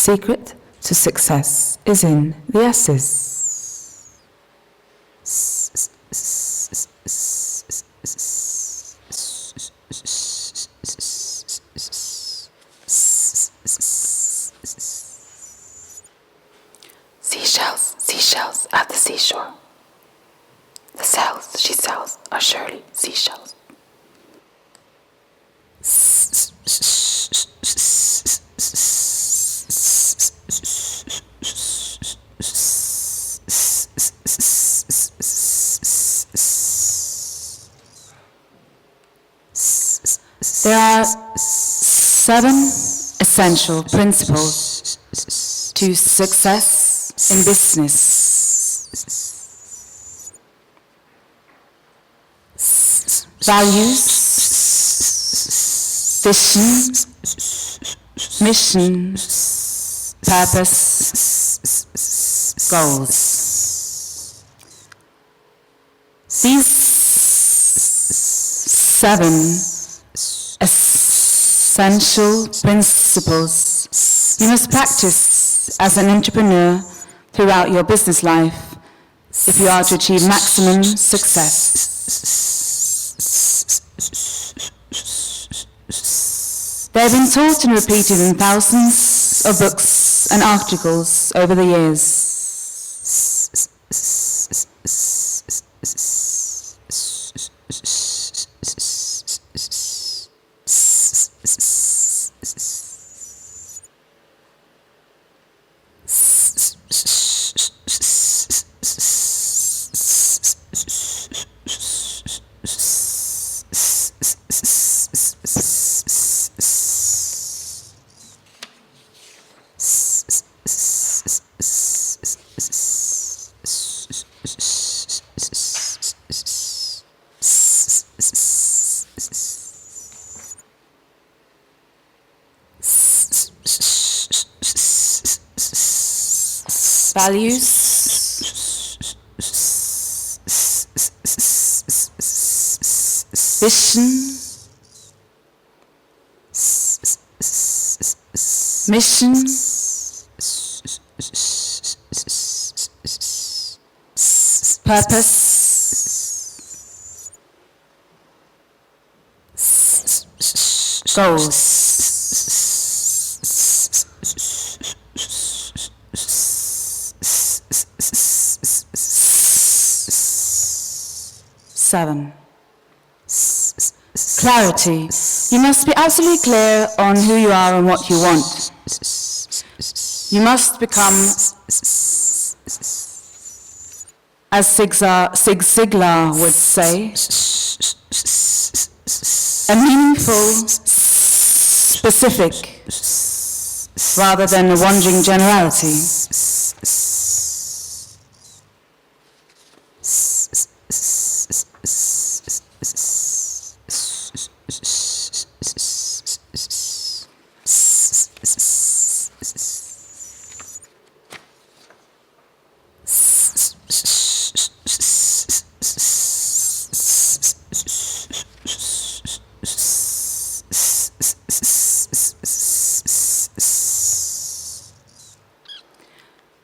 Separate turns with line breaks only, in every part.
secret to success is in the S's.
Seashells, seashells at the seashore. The cells she sells are surely seashells.
There are 7 essential principles to success in business. Values, vision, mission, purpose, goals. These 7 essential principles you must practice as an entrepreneur throughout your business life if you are to achieve maximum success. They have been taught and repeated in thousands of books and articles over the years. Values, vision, mission, purpose, goals. 7. Clarity. You must be absolutely clear on who you are and what you want. You must become, as Zig Ziglar would say, a meaningful, specific, rather than a wandering generality.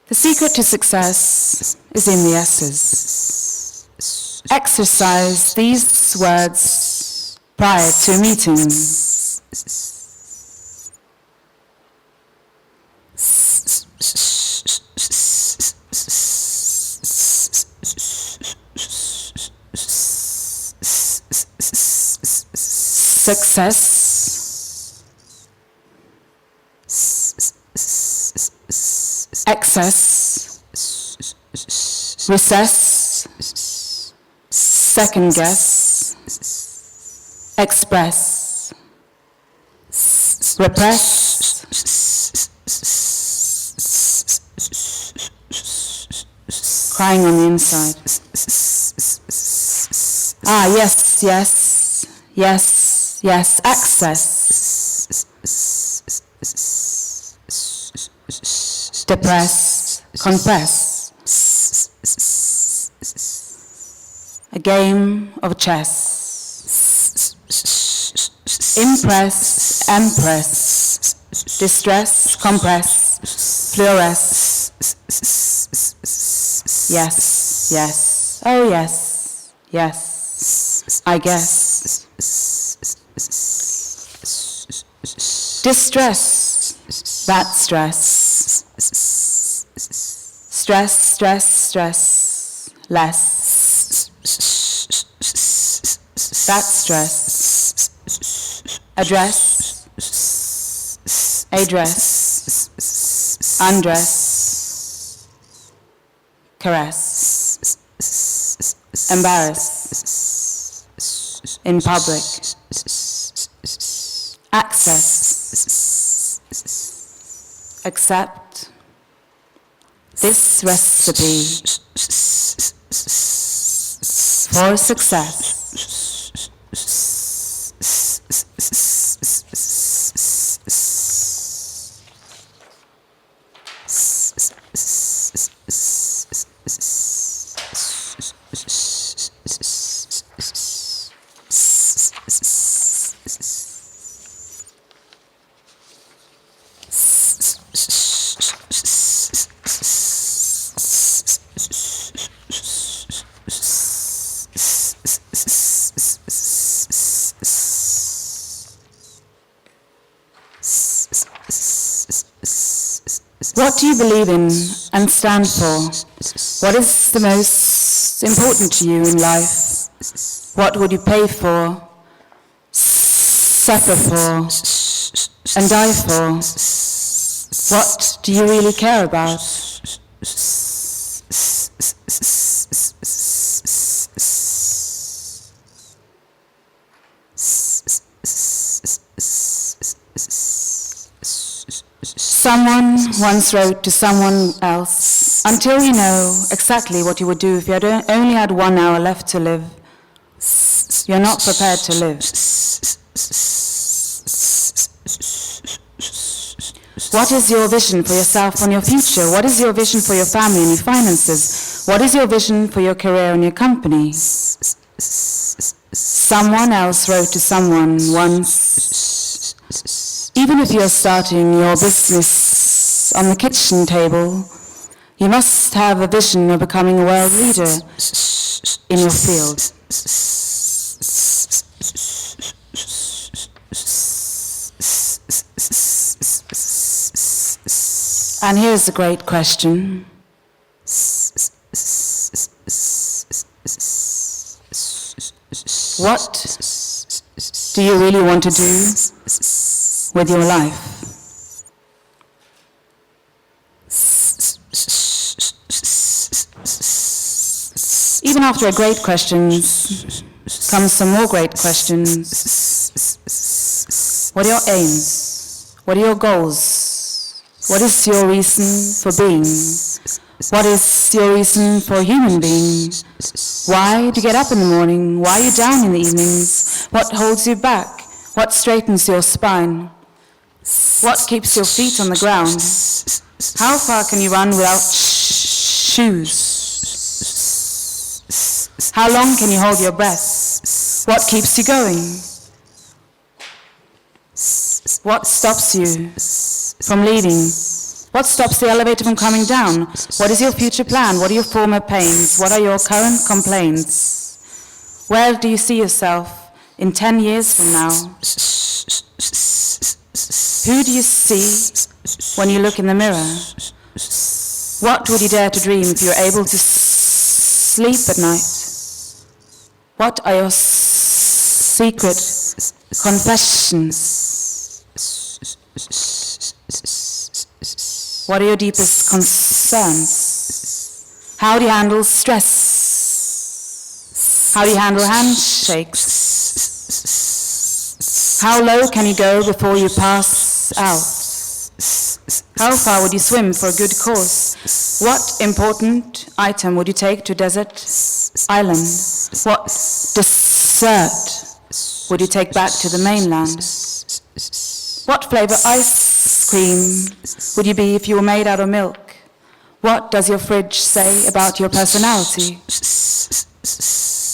The secret to success is in the S's. Exercise these words prior to a meeting. Success, excess, recess, second guess, express, repress, crying on the inside. Ah, yes, yes, yes, yes, access, depress, compress, a game of chess, impress, empress, distress, compress, fluoresce. Yes, yes, oh yes, yes, I guess. Distress, that stress. Stress, stress, stress, less. That stress. Address, address, undress, caress, embarrass, in public, access, accept, this recipe for success. What do you believe in and stand for? What is the most important to you in life? What would you pay for, suffer for, and die for? What do you really care about? Someone once wrote to someone else, until you know exactly what you would do if you had only had 1 hour left to live, you're not prepared to live. What is your vision for yourself and your future? What is your vision for your family and your finances? What is your vision for your career and your company? Someone else wrote to someone once, even if you're starting your business on the kitchen table, you must have a vision of becoming a world leader in your field. And here's a great question. What do you really want to do with your life? Even after a great question comes some more great questions. What are your aims? What are your goals? What is your reason for being? What is your reason for a human being? Why do you get up in the morning? Why are you down in the evenings? What holds you back? What straightens your spine? What keeps your feet on the ground? How far can you run without shoes? How long can you hold your breath? What keeps you going? What stops you from leaving? What stops the elevator from coming down? What is your future plan? What are your former pains? What are your current complaints? Where do you see yourself in 10 years from now? Who do you see when you look in the mirror? What would you dare to dream if you were able to sleep at night? What are your secret confessions? What are your deepest concerns? How do you handle stress? How do you handle handshakes? How low can you go before you pass out? How far would you swim for a good cause? What important item would you take to a desert island? What dessert would you take back to the mainland? What flavor ice cream would you be if you were made out of milk? What does your fridge say about your personality?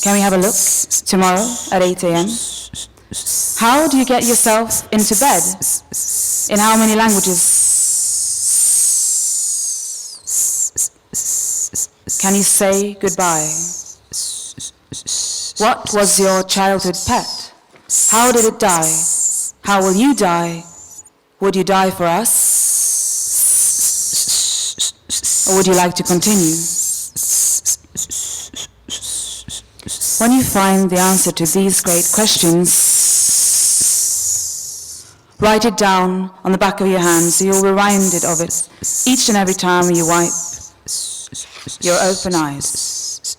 Can we have a look tomorrow at 8 a.m.? How do you get yourself into bed? In how many languages? Can you say goodbye? What was your childhood pet? How did it die? How will you die? Would you die for us? Or would you like to continue? When you find the answer to these great questions, write it down on the back of your hand so you'll be reminded of it each and every time you wipe your open eyes.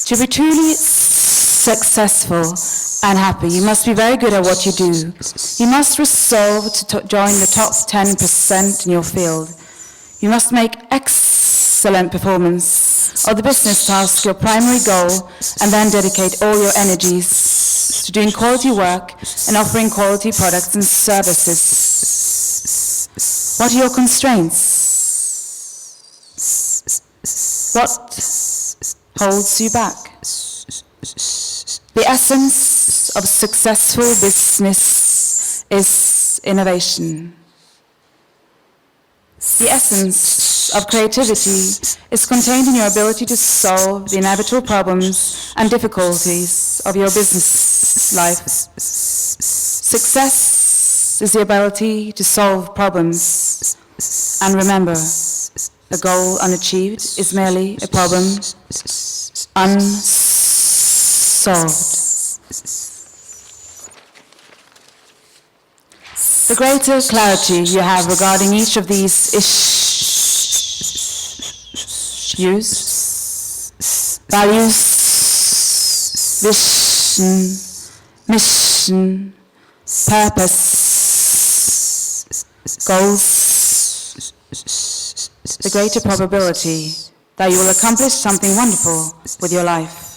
To be truly successful and happy, you must be very good at what you do. You must resolve to join the top 10% in your field. You must make excellent performance of the business task your primary goal, and then dedicate all your energies to doing quality work and offering quality products and services. What are your constraints? What holds you back? The essence of successful business is innovation. The essence of creativity is contained in your ability to solve the inevitable problems and difficulties of your business life. Success is the ability to solve problems. And remember, a goal unachieved is merely a problem unsolved. The greater clarity you have regarding each of these issues, values, vision, mission, purpose, goals, the greater probability that you will accomplish something wonderful with your life.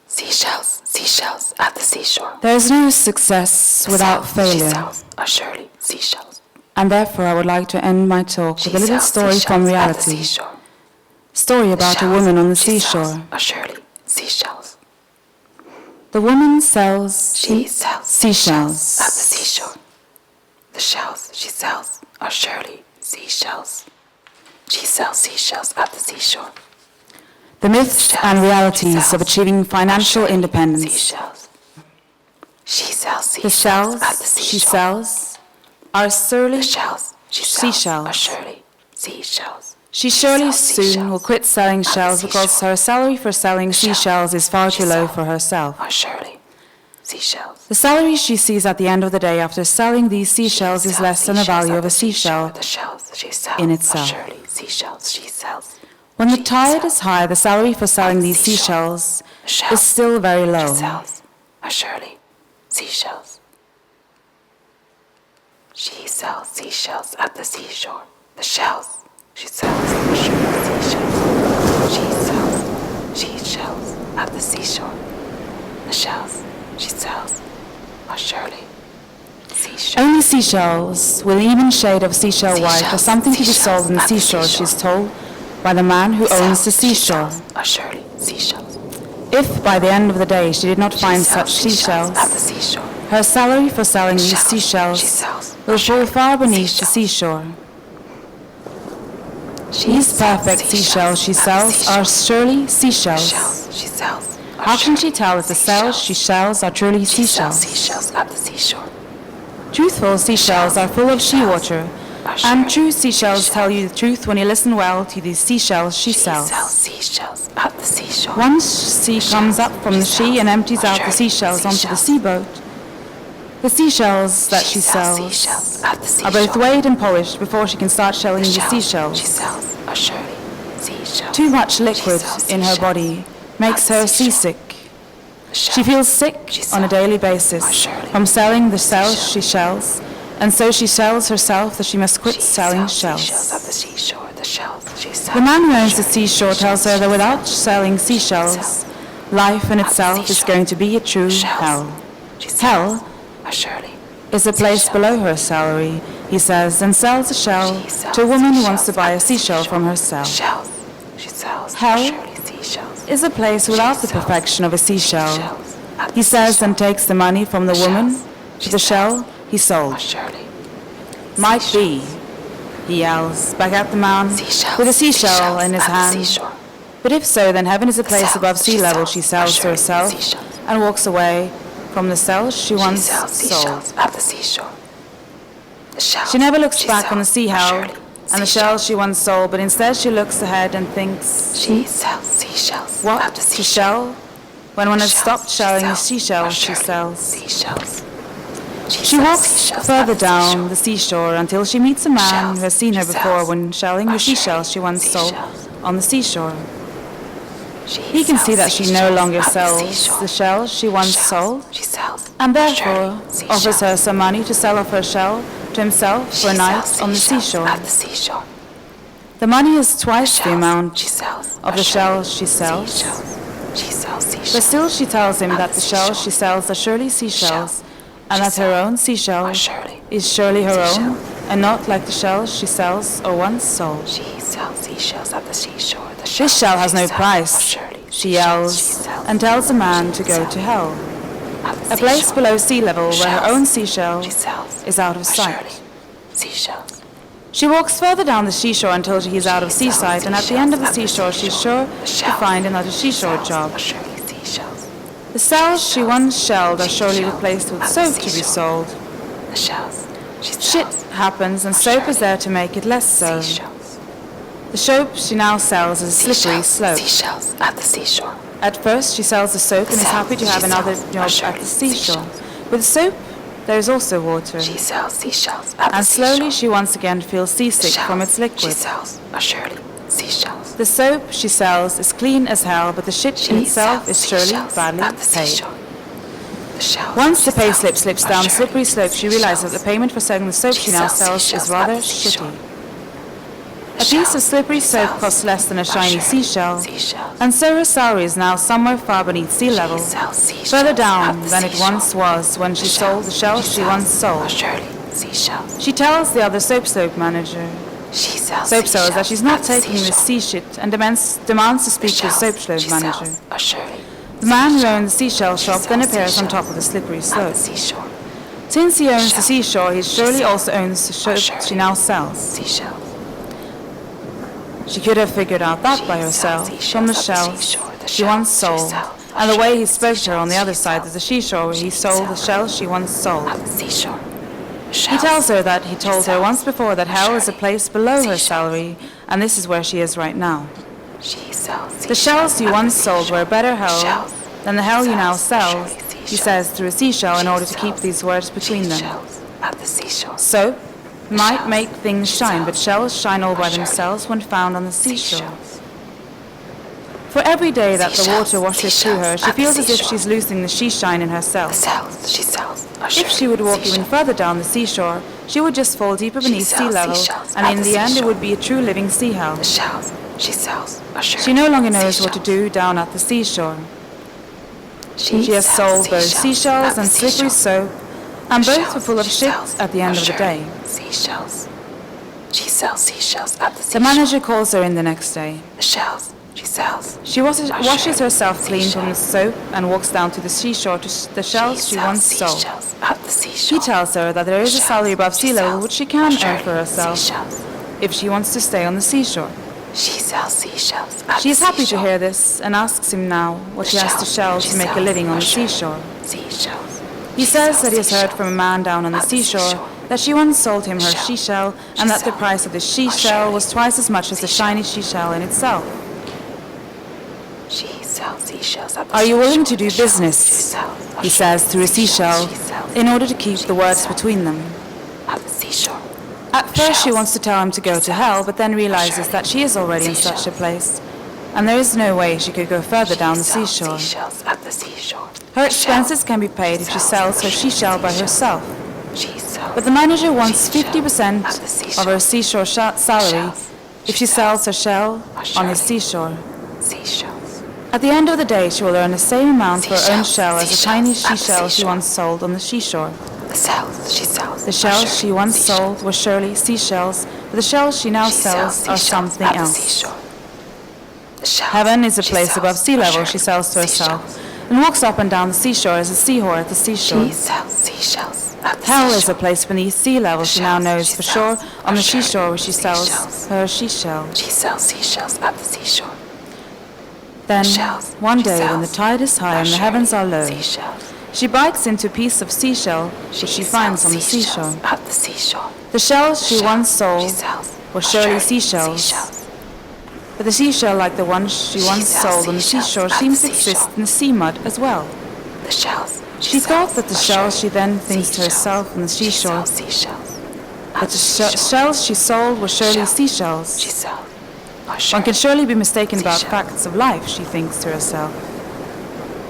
Seashells, seashells at the seashore.
There is no success without failure.
Seashells are surely seashells.
And therefore I would like to end my talk with a little story from reality. Story about a woman on the seashore.
Are surely seashells.
The woman sells
She sells
seashells
at the seashore. The shells she sells are surely seashells. She sells seashells at the seashore.
The myths and realities of achieving financial independence.
Seashells. She sells
The
seashells
shells
at the seashore.
she sells are surely
The shells she sells
seashells.
are surely seashells.
She surely
sells
soon
seashells
will quit selling
at the
shells because
seashore.
her salary for selling seashells is far too low for herself.
Are surely seashells.
The salary she sees at the end of the day after selling these seashells is less than the value of a seashell
The shells she sells
in itself.
are surely seashells she sells.
When the tide is high, the salary for selling these seashells is still very
She
low.
sells are surely seashells. She sells seashells at the seashore. The shells she sells are surely seashells. She sells seashells at the seashore. The shells she sells are surely seashells.
Only seashells with an even shade of seashell white are something to be sold on the seashore, she's told by the man who owns the seashore.
Are surely seashells.
If by the end of the day she did not find such
Seashells
seashells,
at the seashore.
Her salary for selling these seashells will fall far beneath the seashore. These perfect seashells she sells are surely seashells. How can she tell if the shells she sells are truly seashells? Truthful seashells are full of sea water, and true seashells tell you the truth when you listen well to these seashells she sells. Once she comes up from the sea and empties out the seashells onto the seaboat, the seashells that she sells are both weighed and polished before she can start shelling the seashells. Too much liquid in her body makes her seasick. She feels sick on a daily basis from selling the shells she shells, and so she tells herself that she must quit selling shells. The man who owns the seashore tells her that without selling seashells, life in itself is going to be a true hell. Hell is a place below her salary, he says, and sells a shell to a woman who wants to buy a seashell from herself. Hell is a place without the perfection of a seashell, he says, and takes the money from the woman to the shell he sold. Might be, he yells back at the man with a seashell in his hand. But if so, then heaven is a place above sea level, she sells to herself, and walks away from the cells she once sold. She never looks back on the sea hell and the shells she once sold, but instead she looks ahead and thinks, what to shell? When one has stopped shelling the seashells she sells. She walks further down the seashore until she meets a man who has seen her before when shelling the seashells she once sold on the seashore. He can see that she no longer sells the shells she once sold, and therefore offers her some money to sell off her shell to himself for a night on the seashore. The money is twice the amount of the shells she sells, but still she tells him that the shells she sells are surely seashells, and that her own seashell is surely her own, and not like the shells she sells or once sold. This shell has no price, she yells, and tells the man to go to hell, a place below sea level where her own seashell is out of sight. She walks further down the seashore until she is out of sea sight, and at the end of the seashore she is sure to find another seashore job. The cells she once shelled are surely replaced with soap to be sold. Shit happens, and soap is there to make it less so. The soap she now sells is a slippery slope. At first she sells the soap and is happy to have another job at the seashore. With soap there is also water, and slowly she once again feels seasick from its liquid. The soap she sells is clean as hell, but the shit in itself is surely badly paid. Once the pay slip slips down the slippery slope, she realizes that the payment for selling the soap she now sells is rather shitty. A piece of slippery soap costs less than a shiny seashell, and so her salary is now somewhere far beneath sea level, further down than it once was when she sold the shell she once sold. She tells the other soap manager, soap sellers, that she's not taking this sea shit and demands to speak to the soap manager. The man who owns the seashell shop then appears on top of the slippery slope. Since he owns the seashore, he surely also owns the soap she now sells. She could have figured out that by herself from the shells she once sold, and the way he spoke to her on the other side of the seashore where he sold the shells she once sold. He tells her that he told her once before that hell is a place below her salary, and this is where she is right now. The shells you once sold were a better hell than the hell you now sell, he says through a seashell in order to keep these words between them. Soap might make things shine, but shells shine all by themselves when found on the seashore. For every day that the water washes through her, she feels as if she's losing the she shine in herself. If she would walk even further down the seashore, she would just fall deeper beneath sea level, and in the end it would be a true living sea hell. She no longer knows what to do down at the seashore. She has sold both seashells and slippery soap, and both were full of shit at the end of the day. The manager calls her in the next day.
sells.
She washes herself clean from the soap and walks down to the seashore to the shells she once sold.
Seashells at the seashore.
He tells her that there is a salary above sea level which she can earn for herself
Seashells.
if she wants to stay on the seashore.
She sells seashells at
She is
the
happy to
seashore.
hear this and asks him now what he has to shell to make a living on the seashore.
Seashells.
He says that he has heard from a man down on the seashore that she once sold him her she-shell and that the price of the she-shell was twice as much as the shiny she-shell in itself.
She sells seashells at the
Are you willing to
seashore.
do business, he says through a seashell, in order to keep the words between them?
At the seashore.
At first she wants to tell him to go to hell, but then realizes that she is already in such a place, and there is no way she could go further down the seashore.
Seashells at the seashore.
Her expenses can be paid if she sells her she-shell by herself,
She sells.
but the manager wants 50% of her seashore salary if she sells her shell on his seashore.
Seashells.
At the end of the day, she will earn the same amount for her own shell as the tiny she-shell she once sold on the seashore.
The shells she sells.
The shells she once sold were surely seashells, but the shells she now sells are something else. Heaven is a place above sea level, she sells to herself, and walks up and down the seashore as a seahorse at the seashore.
She sells seashells at the
Hell is a
seashore.
place beneath sea level, she now knows for sure, on the seashore where she sells her she-shell.
She sells seashells at the seashore.
Then, one day when the tide is high and the heavens are low,
Seashells.
she bites into a piece of seashell which she finds on the seashore.
At the seashore.
The shells she once sold were surely seashells, but the seashell, like the one she once sold on the seashore, seems to exist in the sea mud as well.
The shells.
She thought that the shells she then thinks to herself on the seashore,
Seashells.
that the shells she sold were surely seashells.
She sells.
One can surely be mistaken about facts of life, she thinks to herself.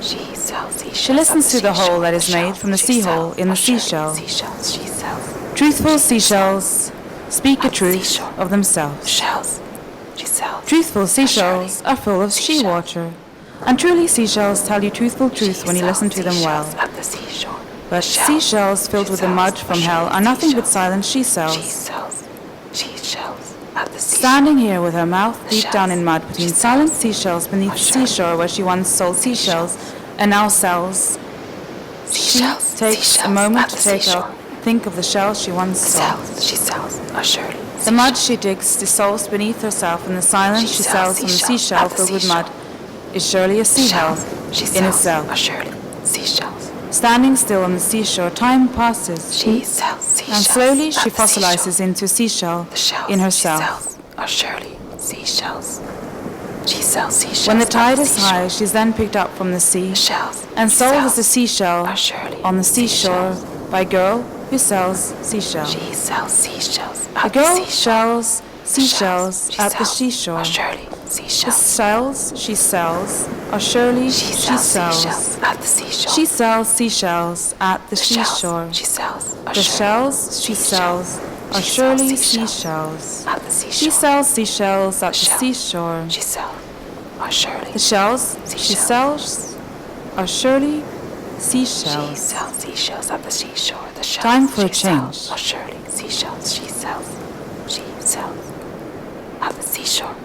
She sells seashells.
She listens to the hole that is made from the sea hole in the seashell.
Seashells. She sells.
Truthful seashells speak a truth of themselves.
Shells. She sells.
Truthful seashells are full of sea water, and truly seashells tell you truthful truth when you listen to them well.
At the seashore.
But seashells filled with the mud from hell are nothing but silent
She
she-shells.
sells. She shells. At the seashore.
Standing here with her mouth deep down in mud between silent seashells beneath the seashore where she once sold seashells and now sells, she takes a moment to think of the shells she once sold.
She sells. Surely.
The mud she digs dissolves beneath herself, and the silence she sells from the seashell filled with mud is surely a sea hell in itself.
Surely. Seashells.
Standing still on the seashore, time passes,
She sells seashells.
and slowly she
at the seashore.
fossilizes into a seashell
The shells
in
she
herself.
sells are surely seashells. She sells seashells.
When the
at
tide is
seashore.
high, she is then picked up from the sea
The shells
and
she
sold as a
sells
seashell
are surely
on the seashore by a girl who sells seashells.
She sells seashells.
The
At the
girl
seashore.
sells seashells
she
at the
sells
seashore.
are surely
The
seashells.
shells she sells are surely
She
she
sells
sells.
seashells at the seashore.
She sells seashells at the seashore.
She sells are
The
surely
shells she sells are surely seashells.
at the
She
seashore.
sells seashells at the seashore.
She sells are surely
The shells she sells are surely
She
seashells.
sells seashells at the seashore. The shells
Time for a
she sells
change.
are surely seashells. She sells at the seashore.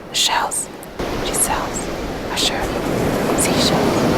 The shells she sells are surely seashells.